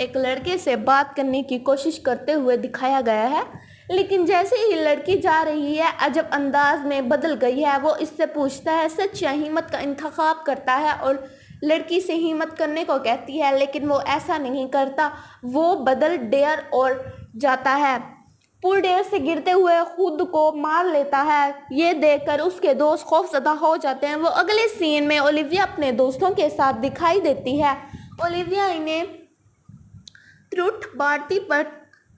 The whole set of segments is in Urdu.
ایک لڑکے سے بات کرنے کی کوشش کرتے ہوئے دکھایا گیا ہے، لیکن جیسے ہی لڑکی جا رہی ہے عجب انداز میں بدل گئی ہے۔ وہ اس سے پوچھتا ہے سچ یا ہمت کا انتخاب کرتا ہے اور لڑکی سے ہمت کرنے کو کہتی ہے، لیکن وہ ایسا نہیں کرتا، وہ بدل ڈیئر اور جاتا ہے، پل ڈیئر سے گرتے ہوئے خود کو مار لیتا ہے۔ یہ دیکھ کر اس کے دوست خوفزدہ ہو جاتے ہیں۔ وہ اگلے سین میں اولیویا اپنے دوستوں کے ساتھ دکھائی دیتی ہے۔ اولیویا انہیں ٹروتھ پارٹی پر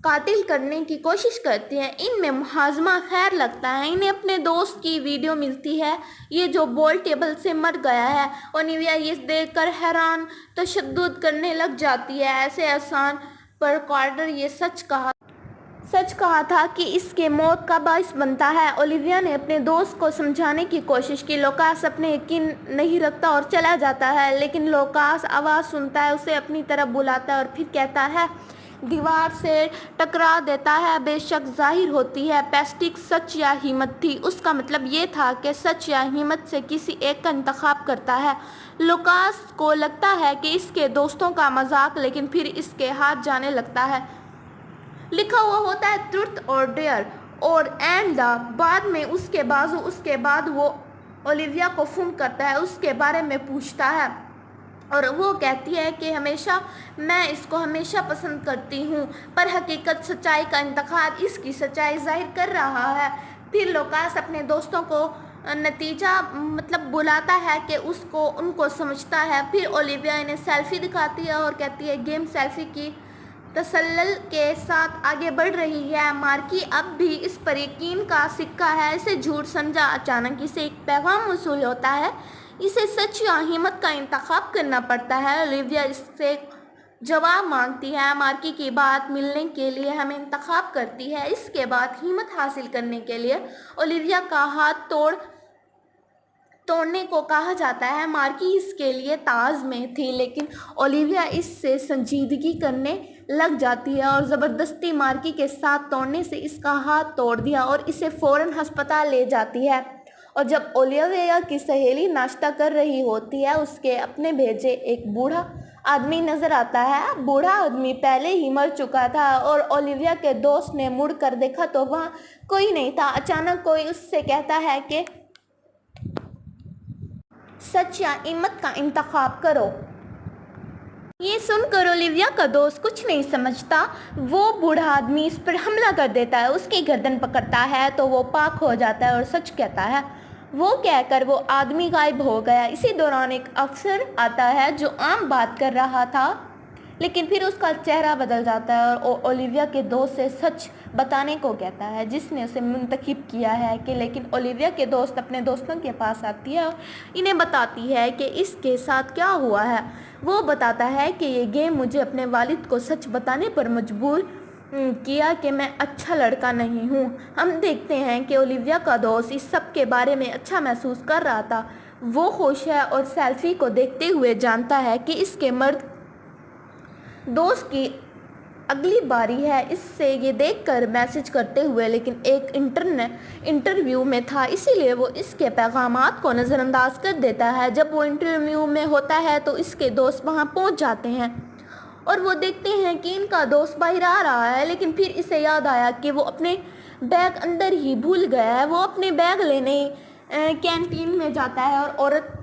قتل کرنے کی کوشش کرتی ہے۔ ان میں مہاجمہ خیر لگتا ہے۔ انہیں اپنے دوست کی ویڈیو ملتی ہے، یہ جو بول ٹیبل سے مر گیا ہے۔ اولیویا یہ دیکھ کر حیران تشدد کرنے لگ جاتی ہے، ایسے آسان پر کارٹر یہ سچ کہا تھا کہ اس کے موت کا باعث بنتا ہے۔ اولیویا نے اپنے دوست کو سمجھانے کی کوشش کی۔ لوکاس اپنے یقین نہیں رکھتا اور چلا جاتا ہے، لیکن لوکاس آواز سنتا ہے، اسے اپنی طرف بلاتا ہے اور پھر کہتا ہے، دیوار سے ٹکرا دیتا ہے۔ بے شک ظاہر ہوتی ہے پیسٹک سچ یا ہمت تھی۔ اس کا مطلب یہ تھا کہ سچ یا ہمت سے کسی ایک کا انتخاب کرتا ہے۔ لوکاس کو لگتا ہے کہ اس کے دوستوں کا مذاق، لیکن پھر اس کے ہاتھ جانے لگتا ہے۔ لکھا ہوا ہوتا ہے ٹروتھ اور ڈیئر اور اینڈ دا، بعد میں اس کے بازو۔ اس کے بعد وہ اولیویا کو فون کرتا ہے، اس کے بارے میں پوچھتا ہے اور وہ کہتی ہے کہ میں اس کو ہمیشہ پسند کرتی ہوں، پر حقیقت سچائی کا انتخاب اس کی سچائی ظاہر کر رہا ہے۔ پھر لوکاس اپنے دوستوں کو نتیجہ بلاتا ہے کہ ان کو سمجھتا ہے۔ پھر اولیویا انہیں سیلفی دکھاتی ہے اور کہتی ہے گیم سیلفی کی تسلسل کے ساتھ آگے بڑھ رہی ہے۔ مارکی اب بھی اس پر یقین کا سکہ ہے، اسے جھوٹ سمجھا۔ اچانک اسے ایک پیغام موصول ہوتا ہے، اسے سچ یا ہمت کا انتخاب کرنا پڑتا ہے۔ اولیویا اس سے جواب مانگتی ہے، مارکی کی بات ملنے کے لیے ہمیں انتخاب کرتی ہے۔ اس کے بعد ہمت حاصل کرنے کے لیے اولیویا کا ہاتھ توڑنے کو کہا جاتا ہے۔ مارکی اس کے لیے طاز میں تھی، لیکن اولیویا اس سے سنجیدگی کرنے لگ جاتی ہے اور زبردستی مارکی کے ساتھ توڑنے سے اس کا ہاتھ توڑ دیا اور اسے فوراً ہسپتال لے جاتی ہے۔ اور جب اولیویا کی سہیلی ناشتہ کر رہی ہوتی ہے، اس کے اپنے بھیجے ایک بوڑھا آدمی نظر آتا ہے۔ بوڑھا آدمی پہلے ہی مر چکا تھا اور اولیویا کے دوست نے مڑ کر دیکھا تو وہاں کوئی نہیں تھا۔ اچانک کوئی اس سے کہتا ہے کہ سچ یا ہمت کا انتخاب کرو۔ یہ سن کر اولیویا کا دوست کچھ نہیں سمجھتا۔ وہ بوڑھا آدمی اس پر حملہ کر دیتا ہے، اس کی گردن پکڑتا ہے تو وہ پاک ہو جاتا ہے اور سچ کہتا ہے۔ وہ کہہ کر وہ آدمی غائب ہو گیا۔ اسی دوران ایک افسر آتا ہے جو عام بات کر رہا تھا، لیکن پھر اس کا چہرہ بدل جاتا ہے اور اولیویا کے دوست سے سچ بتانے کو کہتا ہے جس نے اسے منتخب کیا ہے لیکن اولیویا کے دوست اپنے دوستوں کے پاس آتی ہے اور انہیں بتاتی ہے کہ اس کے ساتھ کیا ہوا ہے۔ وہ بتاتا ہے کہ یہ گیم مجھے اپنے والد کو سچ بتانے پر مجبور کیا کہ میں اچھا لڑکا نہیں ہوں۔ ہم دیکھتے ہیں کہ اولیویا کا دوست اس سب کے بارے میں اچھا محسوس کر رہا تھا۔ وہ خوش ہے اور سیلفی کو دیکھتے ہوئے جانتا ہے کہ اس کے مرد دوست کی اگلی باری ہے اس سے یہ دیکھ کر میسج کرتے ہوئے، لیکن ایک انٹرویو میں تھا، اسی لیے وہ اس کے پیغامات کو نظر انداز کر دیتا ہے۔ جب وہ انٹرویو میں ہوتا ہے تو اس کے دوست وہاں پہنچ جاتے ہیں اور وہ دیکھتے ہیں کہ ان کا دوست باہر آ رہا ہے، لیکن پھر اسے یاد آیا کہ وہ اپنے بیگ اندر ہی بھول گیا ہے۔ وہ اپنے بیگ لینے کینٹین میں جاتا ہے اور عورت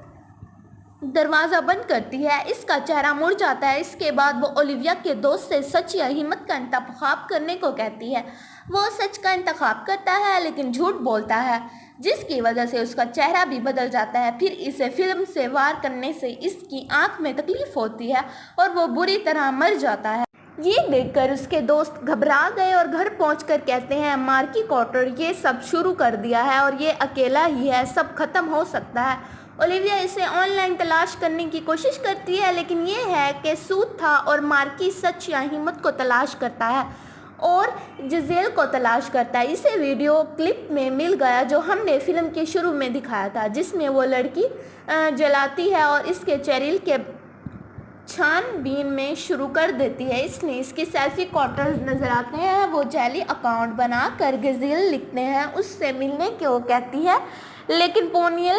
دروازہ بند کرتی ہے، اس کا چہرہ مڑ جاتا ہے۔ اس کے بعد وہ اولیویا کے دوست سے سچ یا ہمت کا انتخاب کرنے کو کہتی ہے۔ وہ سچ کا انتخاب کرتا ہے لیکن جھوٹ بولتا ہے، جس کی وجہ سے اس کا چہرہ بھی بدل جاتا ہے۔ پھر اسے فلم سے وار کرنے سے اس کی آنکھ میں تکلیف ہوتی ہے اور وہ بری طرح مر جاتا ہے۔ یہ دیکھ کر اس کے دوست گھبرا گئے اور گھر پہنچ کر کہتے ہیں مارکی کارٹر یہ سب شروع کر دیا ہے اور یہ اکیلا ہی ہے، سب ختم ہو سکتا ہے۔ اولیویا اسے آن لائن تلاش کرنے کی کوشش کرتی ہے، لیکن یہ ہے کہ سوت تھا اور مارکی سچ یا ہمت کو تلاش کرتا ہے اور جزیل کو تلاش کرتا ہے۔ اسے ویڈیو کلپ میں مل گیا جو ہم نے فلم کے شروع میں دکھایا تھا، جس میں وہ لڑکی جلاتی ہے اور اس کے چیریل کے چھان بین میں شروع کر دیتی ہے۔ اس کی سیلفی کارٹرز نظر آتے ہیں، وہ جعلی اکاؤنٹ بنا کر جزیل لکھتے ہیں، اس سے ملنے کو کہتی ہے، لیکن پونیل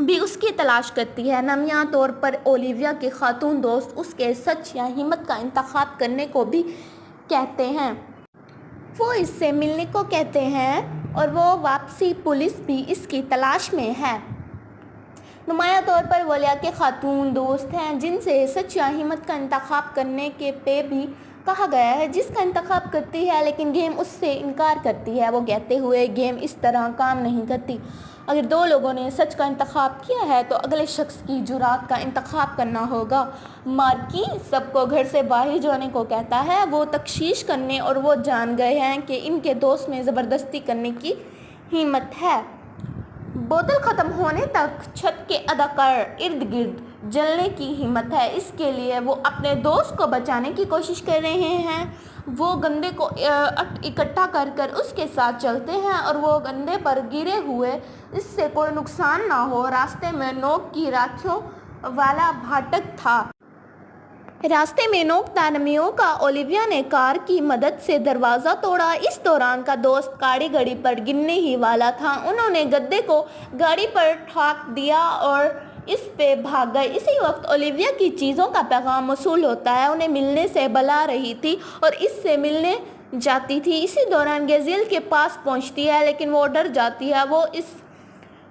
بھی اس کی تلاش کرتی ہے۔ نمایاں طور پر اولیویا کے خاتون دوست اس کے سچ یا ہمت کا انتخاب کرنے کو بھی کہتے ہیں۔ وہ اس سے ملنے کو کہتے ہیں اور وہ واپسی پولیس بھی اس کی تلاش میں ہے۔ نمایاں طور پر اولیویا کے خاتون دوست ہیں جن سے سچ یا ہمت کا انتخاب کرنے کے پہ بھی کہا گیا ہے، جس کا انتخاب کرتی ہے لیکن گیم اس سے انکار کرتی ہے، وہ کہتے ہوئے گیم اس طرح کام نہیں کرتی۔ اگر دو لوگوں نے سچ کا انتخاب کیا ہے تو اگلے شخص کی جرات کا انتخاب کرنا ہوگا۔ مارکی سب کو گھر سے باہر جانے کو کہتا ہے۔ وہ تشخیص کرنے اور وہ جان گئے ہیں کہ ان کے دوست میں زبردستی کرنے کی ہمت ہے۔ بوتل ختم ہونے تک چھت کے ادھکار ارد گرد جلنے کی ہمت ہے۔ اس کے لیے وہ اپنے دوست کو بچانے کی کوشش کر رہے ہیں۔ وہ گندے کو اکٹھا کر کر اس کے ساتھ چلتے ہیں اور وہ گندے پر گرے ہوئے اس سے کوئی نقصان نہ ہو۔ راستے میں نوک کی راکھیوں والا پھاٹک تھا۔ راستے میں نوک تارمیوں کا اولیویا نے کار کی مدد سے دروازہ توڑا۔ اس دوران کا دوست گاڑی پر گرنے ہی والا تھا۔ انہوں نے گدے کو گاڑی پر ٹھاک دیا اور اس پہ بھاگ گئے۔ اسی وقت اولیویا کی چیزوں کا پیغام موصول ہوتا ہے۔ انہیں ملنے سے بلا رہی تھی اور اس سے ملنے جاتی تھی۔ اسی دوران گیزیل کے پاس پہنچتی ہے لیکن وہ ڈر جاتی ہے۔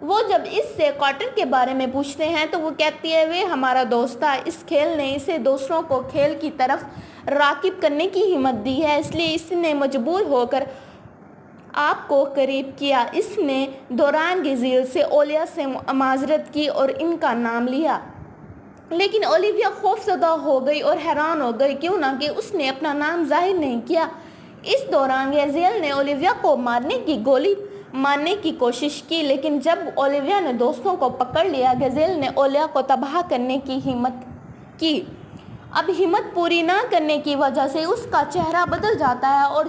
وہ جب اس سے کارٹر کے بارے میں پوچھتے ہیں تو وہ کہتی ہے وہ ہمارا دوست تھا۔ اس کھیل نے اسے دوسروں کو کھیل کی طرف راغب کرنے کی ہمت دی ہے، اس لیے اس نے مجبور ہو کر آپ کو قریب کیا۔ اس نے دوران گیزیل سے اولیویا سے معذرت کی اور ان کا نام لیا، لیکن اولیویا خوفزدہ ہو گئی اور حیران ہو گئی کیوں نہ کہ اس نے اپنا نام ظاہر نہیں کیا۔ اس دوران گیزیل نے اولیویا کو مارنے کی گولی مارنے کی کوشش کی، لیکن جب اولیویا نے دوستوں کو پکڑ لیا، گیزیل نے اولیویا کو تباہ کرنے کی ہمت کی۔ اب ہمت پوری نہ کرنے کی وجہ سے اس کا چہرہ بدل جاتا ہے اور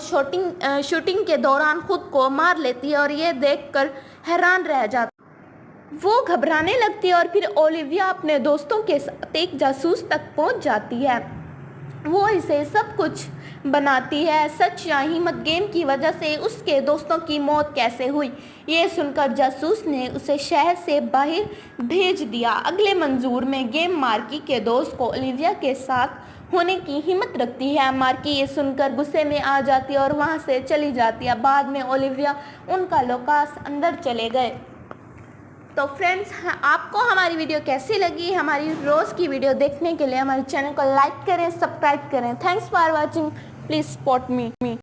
شوٹنگ کے دوران خود کو مار لیتی ہے اور یہ دیکھ کر حیران رہ جاتا ہے۔ وہ گھبرانے لگتی ہے اور پھر اولیویا اپنے دوستوں کے ساتھ ایک جاسوس تک پہنچ جاتی ہے۔ وہ اسے سب کچھ بناتی ہے، سچ یا ہمت گیم کی وجہ سے اس کے دوستوں کی موت کیسے ہوئی۔ یہ سن کر جاسوس نے اسے شہر سے باہر بھیج دیا۔ اگلے منظور میں گیم مارکی کے دوست کو اولیویا کے ساتھ ہونے کی ہمت رکھتی ہے۔ مارکی یہ سن کر غصے میں آ جاتی ہے اور وہاں سے چلی جاتی ہے۔ بعد میں اولیویا ان کا لوکاس اندر چلے گئے۔ تو فرینڈز، آپ کو ہماری ویڈیو کیسی لگی؟ ہماری روز کی ویڈیو دیکھنے کے لیے ہمارے چینل کو لائک کریں، سبسکرائب کریں۔ Thanks for watching, please support me.